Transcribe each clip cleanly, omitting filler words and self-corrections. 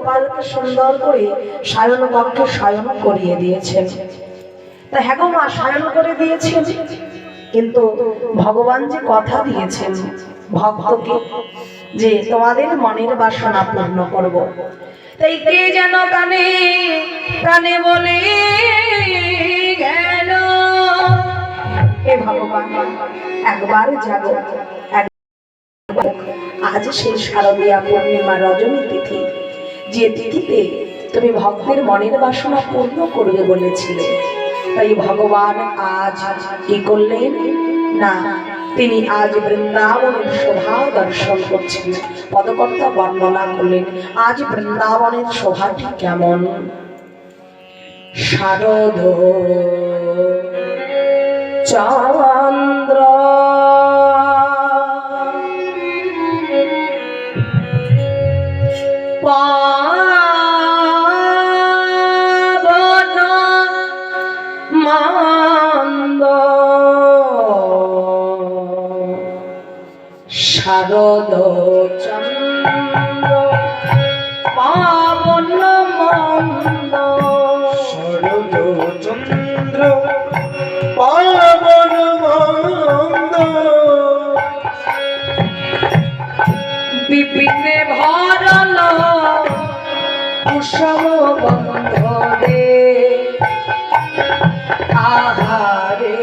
গোপালকে সুন্দর করে শয়ন কক্ষে শয়ন করিয়ে দিয়েছেন। তা হ্যাঁ গো মা, শয়ন করে দিয়েছেন, কিন্তু ভগবান যে কথা দিয়েছেন ভক্তকে যে তোমাদের মনের বাসনা পূর্ণ করব, তাই কে যেন কানে কানে বলে গেল, হে ভগবান একবার জাগো। আজ সেই শারদীয়া পূর্ণিমা রজনী তিথি, যে তিথিতে তুমি ভক্তের মনের বাসনা পূর্ণ করবে বলেছিলে, তাই ভগবান আজ কি করলেন না, তিনি আজ বৃন্দাবনের শোভা দর্শন করছেন। পদকর্তা বর্ণনা করলেন আজ বৃন্দাবনের শোভাটি কেমন। শারদ চন্দ্র পাবন মন্দ, শারদ চন্দ্র পাবন মন্দ, শারদ চন্দ্র পাবন মন্দ, বিপিনে ভরল কুসুম গন্ধ রে, আহারে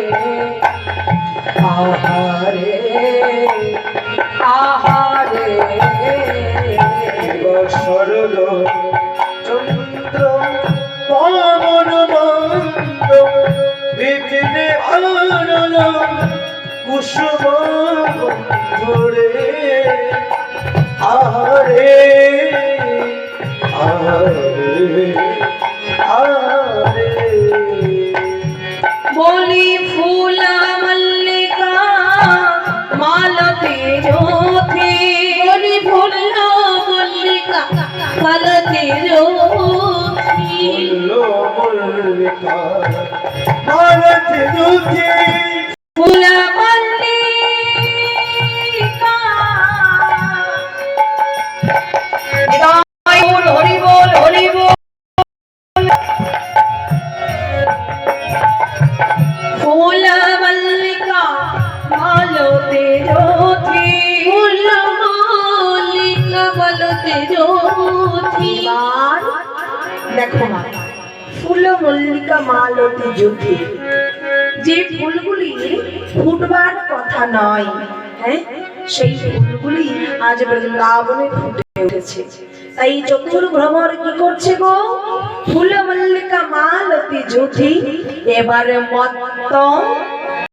আহারে আহারে। শারদ চন্দ্র পাবন মন্দ, বিপিনে ভরল কুসুম গন্ধরে, আহারে আহারে আহারে। বলি ফুল মল্লিকা মালতী জ্যোতি, বলি ফুল মল্লিকা মালতী জ্যোতি, মল্লিকা মালতী জ্যোতি, ফুল মল্লিকা হরি বল হরি বল, ফুল মল্লিকা মালতী জ্যোতি, ফুল মল্লিকা মালতী জ্যোতি। দেখো মা, ফুল মল্লিকা মালতী জ্যোতি, যে ফুলগুলি ফুটবার কথা নয়, হ্যাঁ সেই ফুলগুলি আজ বৃন্দাবনে ফুটে উঠেছে। তাই চতুর্ভ্রমর কি করছে গো, ফুল মল্লিকা মালতী জ্যোতি, এবার মত্ত